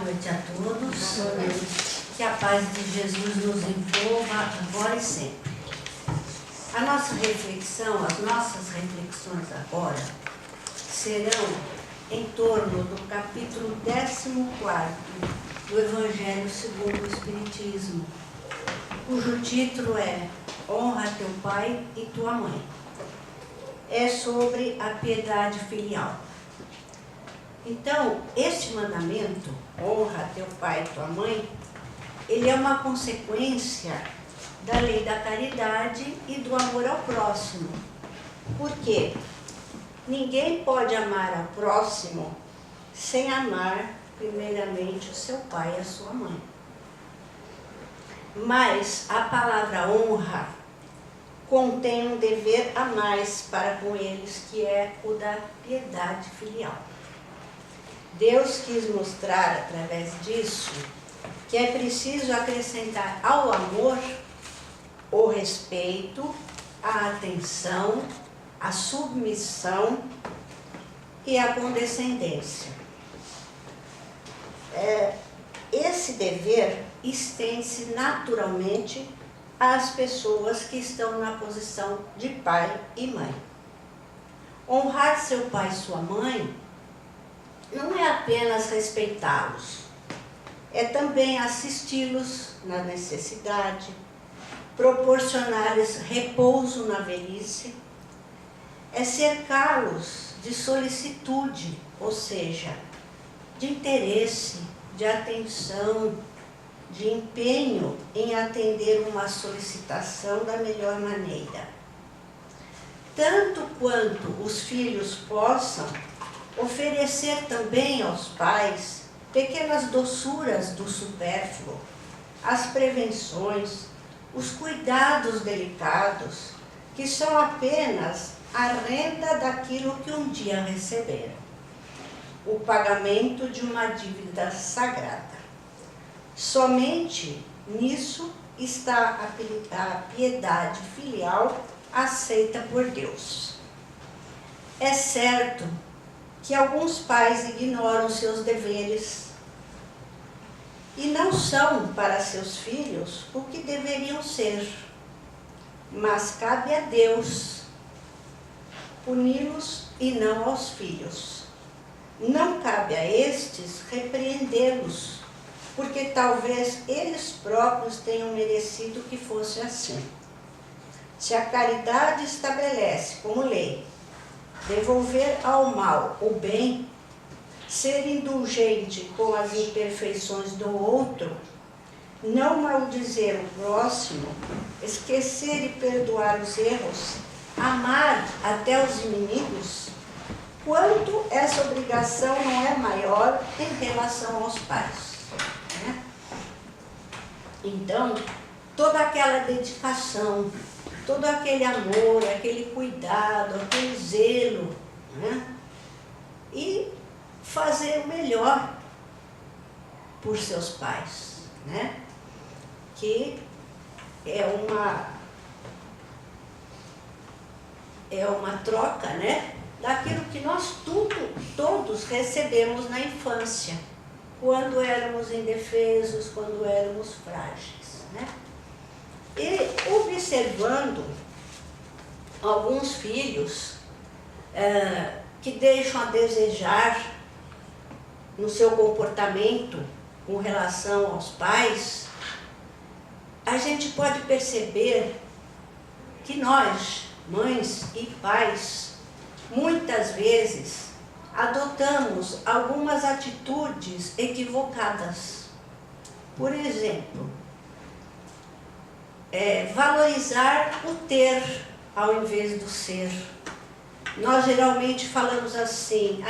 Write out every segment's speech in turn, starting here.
noite a todos. Que a paz de Jesus nos envolva agora e sempre. A nossa reflexão, as nossas reflexões agora serão em torno do capítulo 14 do Evangelho segundo o Espiritismo, cujo título é Honra teu pai e tua mãe. É sobre a piedade filial. Então, este mandamento, honra teu pai e tua mãe, ele é uma consequência da lei da caridade e do amor ao próximo. Por quê? Ninguém pode amar ao próximo sem amar, primeiramente, o seu pai e a sua mãe. Mas a palavra honra contém um dever a mais para com eles, que é o da piedade filial. Deus quis mostrar, através disso, que é preciso acrescentar ao amor o respeito, a atenção, a submissão e a condescendência. Esse dever estende-se naturalmente às pessoas que estão na posição de pai e mãe. Honrar seu pai e sua mãe não é apenas respeitá-los, é também assisti-los na necessidade, proporcionar-lhes repouso na velhice, é cercá-los de solicitude, ou seja, de interesse, de atenção, de empenho em atender uma solicitação da melhor maneira. Tanto quanto os filhos possam oferecer também aos pais pequenas doçuras do supérfluo, as prevenções, os cuidados delicados, que são apenas a renda daquilo que um dia receberam, o pagamento de uma dívida sagrada. Somente nisso está a piedade filial aceita por Deus. É certo que alguns pais ignoram seus deveres e não são para seus filhos o que deveriam ser, mas cabe a Deus puni-los e não aos filhos. Não cabe a estes repreendê-los, porque talvez eles próprios tenham merecido que fosse assim. Se a caridade estabelece como lei devolver ao mal o bem, ser indulgente com as imperfeições do outro, não maldizer o próximo, esquecer e perdoar os erros, amar até os inimigos, quanto essa obrigação não é maior em relação aos pais, né? Então, toda aquela dedicação, todo aquele amor, aquele cuidado, aquele zelo, né? E fazer o melhor por seus pais, né? Que é uma troca, né? Daquilo que nós todos recebemos na infância, quando éramos indefesos, quando éramos frágeis, né? E observando alguns filhos que deixam a desejar no seu comportamento com relação aos pais, a gente pode perceber que nós, mães e pais, muitas vezes adotamos algumas atitudes equivocadas. Por exemplo, valorizar o ter ao invés do ser. Nós geralmente falamos assim: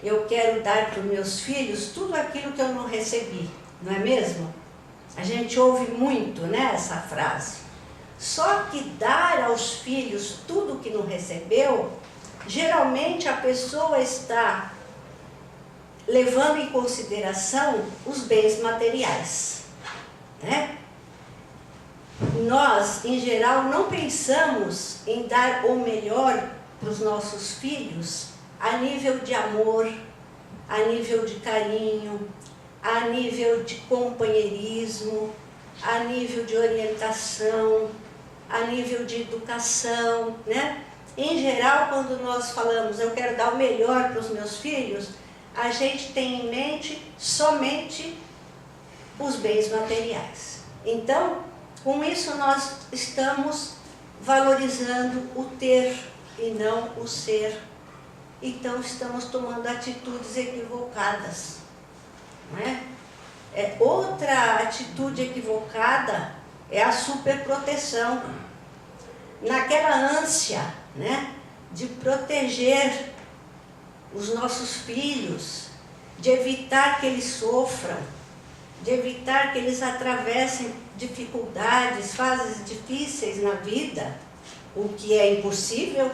eu quero dar para os meus filhos tudo aquilo que eu não recebi, não é mesmo? A gente ouve muito, né, essa frase. Só que dar aos filhos tudo que não recebeu, geralmente a pessoa está levando em consideração os bens materiais, né? Nós, em geral, não pensamos em dar o melhor para os nossos filhos a nível de amor, a nível de carinho, a nível de companheirismo, a nível de orientação, a nível de educação, né? Em geral, quando nós falamos, eu quero dar o melhor para os meus filhos, a gente tem em mente somente os bens materiais. Então, com isso nós estamos valorizando o ter e não o ser. Então, estamos tomando atitudes equivocadas, não é? Outra atitude equivocada é a superproteção. Naquela ânsia, né, de proteger os nossos filhos, de evitar que eles sofram, de evitar que eles atravessem dificuldades, fases difíceis na vida, o que é impossível,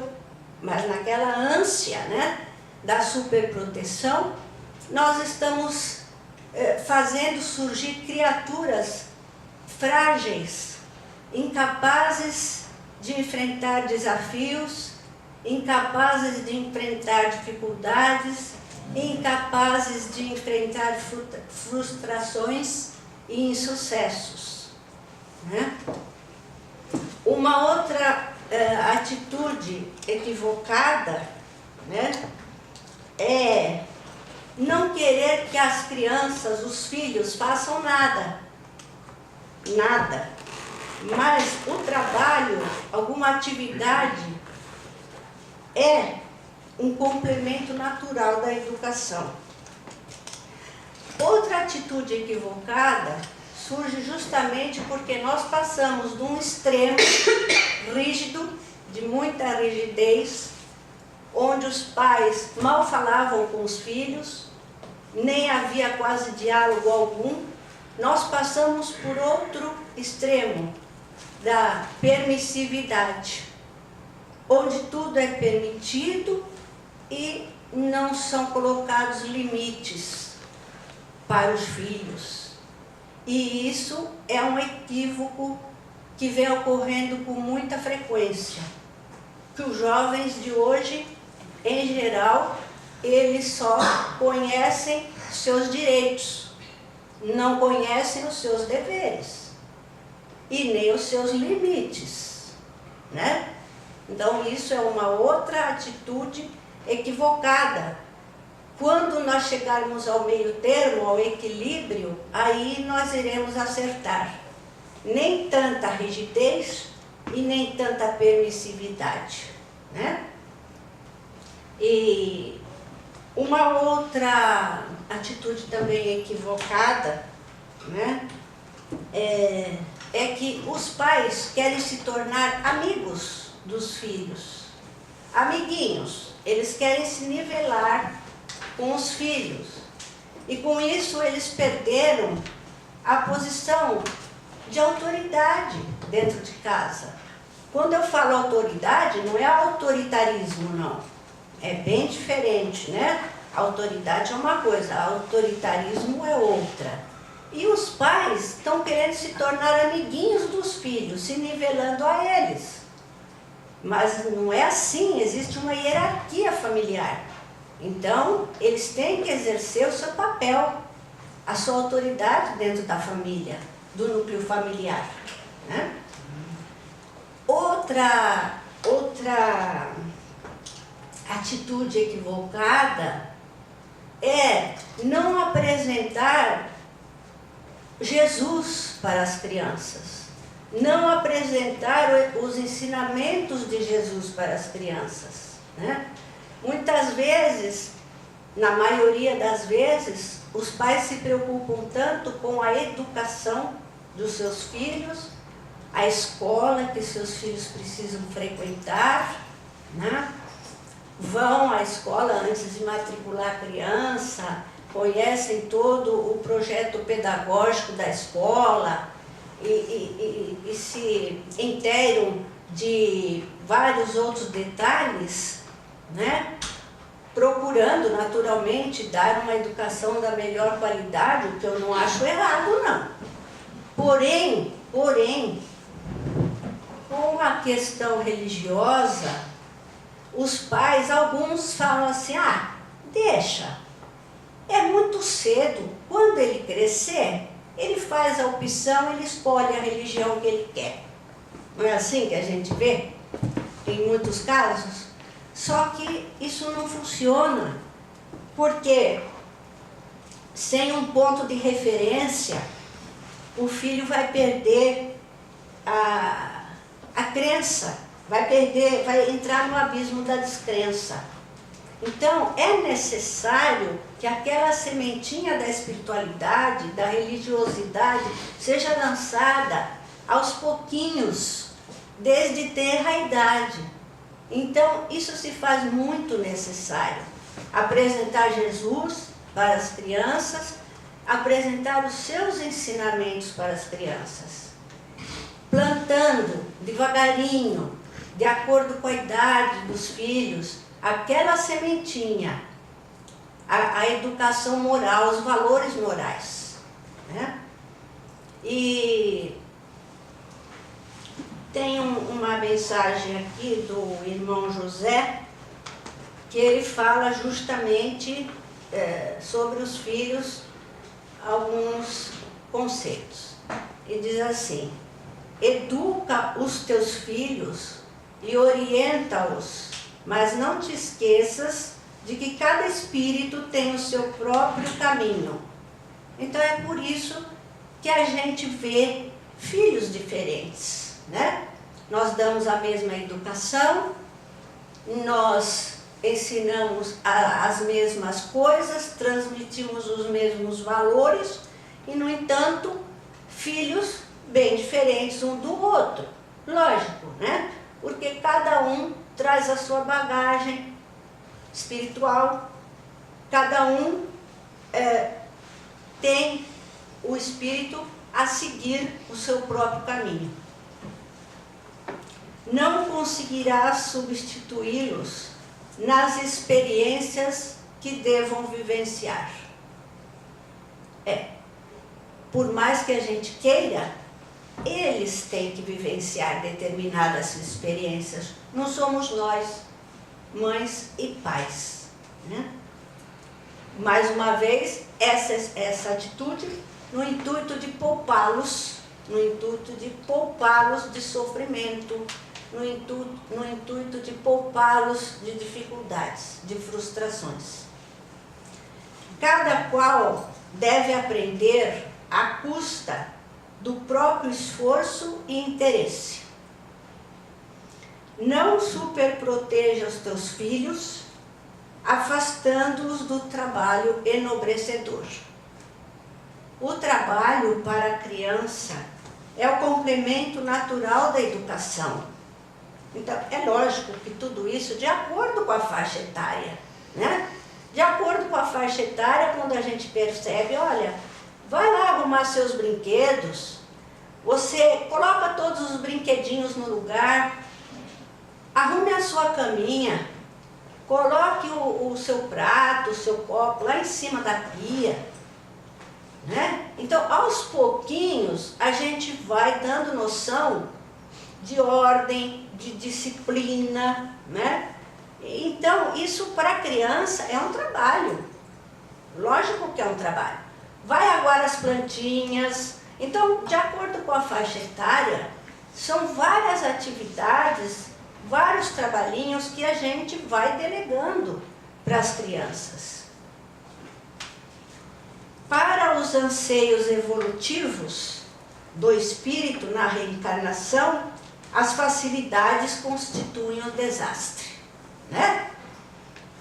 mas naquela ânsia, né, da superproteção, nós estamos fazendo surgir criaturas frágeis, incapazes de enfrentar desafios, incapazes de enfrentar dificuldades, incapazes de enfrentar frustrações e insucessos, né? Uma outra atitude equivocada, né, é não querer que as crianças, os filhos, façam nada. Nada. Mas o trabalho, alguma atividade, é um complemento natural da educação. Outra atitude equivocada surge justamente porque nós passamos de um extremo rígido, de muita rigidez, onde os pais mal falavam com os filhos, nem havia quase diálogo algum. Nós passamos por outro extremo, da permissividade, onde tudo é permitido e não são colocados limites para os filhos. E isso é um equívoco que vem ocorrendo com muita frequência, que os jovens de hoje, em geral, eles só conhecem seus direitos, não conhecem os seus deveres e nem os seus limites, né? Então, isso é uma outra atitude equivocada. Quando nós chegarmos ao meio termo, ao equilíbrio, aí nós iremos acertar. Nem tanta rigidez e nem tanta permissividade, né? E uma outra atitude também equivocada, né, é que os pais querem se tornar amigos dos filhos, amiguinhos. Eles querem se nivelar com os filhos. E com isso eles perderam a posição de autoridade dentro de casa. Quando eu falo autoridade, não é autoritarismo, não. É bem diferente, né? A autoridade é uma coisa, autoritarismo é outra. E os pais estão querendo se tornar amiguinhos dos filhos, se nivelando a eles. Mas não é assim, existe uma hierarquia familiar. Então, eles têm que exercer o seu papel, a sua autoridade dentro da família, do núcleo familiar, né? Outra atitude equivocada é não apresentar Jesus para as crianças, não apresentar os ensinamentos de Jesus para as crianças, né? Muitas vezes, na maioria das vezes, os pais se preocupam tanto com a educação dos seus filhos, a escola que seus filhos precisam frequentar, né? Vão à escola antes de matricular a criança, conhecem todo o projeto pedagógico da escola e se inteiram de vários outros detalhes, né? Procurando naturalmente dar uma educação da melhor qualidade, o que eu não acho errado, não. Porém, com a questão religiosa, os pais, alguns falam assim, deixa, é muito cedo, quando quando ele crescer, ele faz a opção, ele escolhe a religião que ele quer. Não é assim que a gente vê? Em muitos casos. Só que isso não funciona, porque sem um ponto de referência, o filho vai perder a crença, vai entrar no abismo da descrença. Então, é necessário que aquela sementinha da espiritualidade, da religiosidade, seja lançada aos pouquinhos, desde tenra idade. Então, isso se faz muito necessário. Apresentar Jesus para as crianças, apresentar os seus ensinamentos para as crianças, plantando devagarinho, de acordo com a idade dos filhos, aquela sementinha, a educação moral, os valores morais, né? E tem uma mensagem aqui do irmão José, que ele fala justamente sobre os filhos, alguns conceitos. E diz assim: educa os teus filhos e orienta-os, mas não te esqueças de que cada espírito tem o seu próprio caminho. Então é por isso que a gente vê filhos diferentes, né? Nós damos a mesma educação, nós ensinamos as mesmas coisas, transmitimos os mesmos valores e, no entanto, filhos bem diferentes um do outro. Lógico, né? Porque cada um traz a sua bagagem espiritual, cada um tem o espírito a seguir o seu próprio caminho. Não conseguirás substituí-los nas experiências que devam vivenciar. Por mais que a gente queira, eles têm que vivenciar determinadas experiências. Não somos nós, mães e pais, né? Mais uma vez, essa atitude no intuito de poupá-los, de sofrimento, no intuito de poupá-los de dificuldades, de frustrações. Cada qual deve aprender à custa do próprio esforço e interesse. Não superproteja os teus filhos, afastando-os do trabalho enobrecedor. O trabalho para a criança é o complemento natural da educação. Então, é lógico que tudo isso de acordo com a faixa etária, né? De acordo com a faixa etária, quando a gente percebe, olha, vai lá arrumar seus brinquedos, você coloca todos os brinquedinhos no lugar, arrume a sua caminha, coloque o seu prato, o seu copo lá em cima da pia, né? Então, aos pouquinhos, a gente vai dando noção de ordem, de disciplina, né? Então, isso para a criança é um trabalho. Lógico que é um trabalho. Vai agora as plantinhas. Então, de acordo com a faixa etária, são várias atividades, vários trabalhinhos que a gente vai delegando para as crianças. Para os anseios evolutivos do espírito na reencarnação, as facilidades constituem um desastre, né?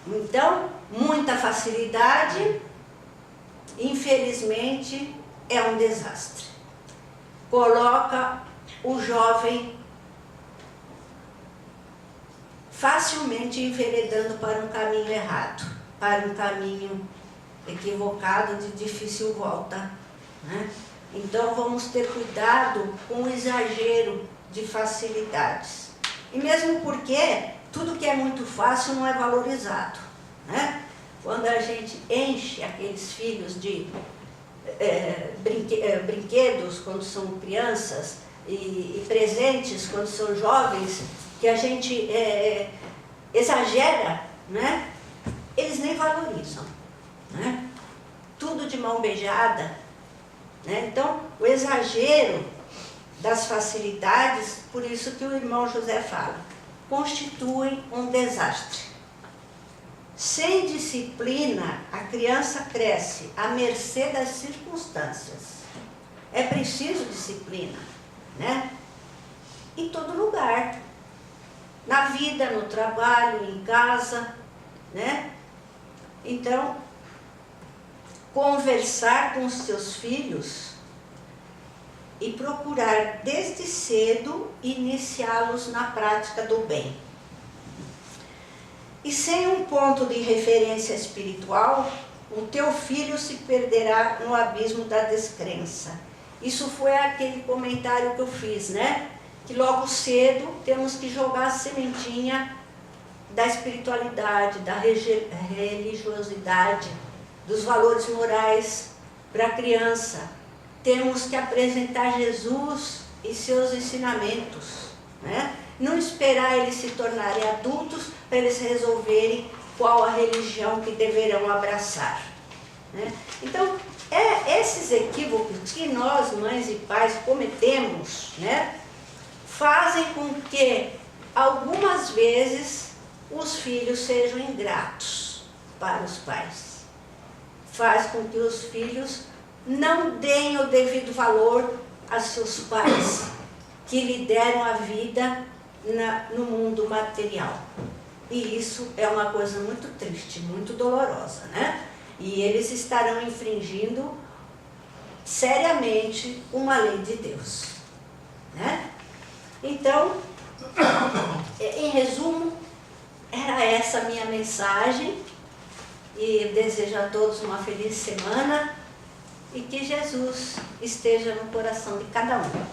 Então, muita facilidade, infelizmente, é um desastre. Coloca o jovem facilmente enveredando para um caminho errado, para um caminho equivocado de difícil volta, né? Então, vamos ter cuidado com o exagero de facilidades. E mesmo porque tudo que é muito fácil não é valorizado, né? Quando a gente enche aqueles filhos de brinquedos quando são crianças e presentes quando são jovens, que a gente exagera, né? Eles nem valorizam, né? Tudo de mão beijada, né? Então, o exagero das facilidades, por isso que o irmão José fala, constituem um desastre. Sem disciplina, a criança cresce à mercê das circunstâncias. É preciso disciplina, né? Em todo lugar. Na vida, no trabalho, em casa, né? Então, conversar com os seus filhos e procurar desde cedo iniciá-los na prática do bem. E sem um ponto de referência espiritual, o teu filho se perderá no abismo da descrença. Isso foi aquele comentário que eu fiz, né? Que logo cedo temos que jogar a sementinha da espiritualidade, da religiosidade, dos valores morais para a criança. Temos que apresentar Jesus e seus ensinamentos, né? Não esperar eles se tornarem adultos para eles resolverem qual a religião que deverão abraçar, né? Então, esses equívocos que nós, mães e pais, cometemos, né, fazem com que, algumas vezes, os filhos sejam ingratos para os pais. Faz com que os filhos não deem o devido valor a seus pais, que lhe deram a vida no mundo material. E isso é uma coisa muito triste, muito dolorosa, né? E eles estarão infringindo seriamente uma lei de Deus, né? Então, em resumo, era essa a minha mensagem, e desejo a todos uma feliz semana e que Jesus esteja no coração de cada um.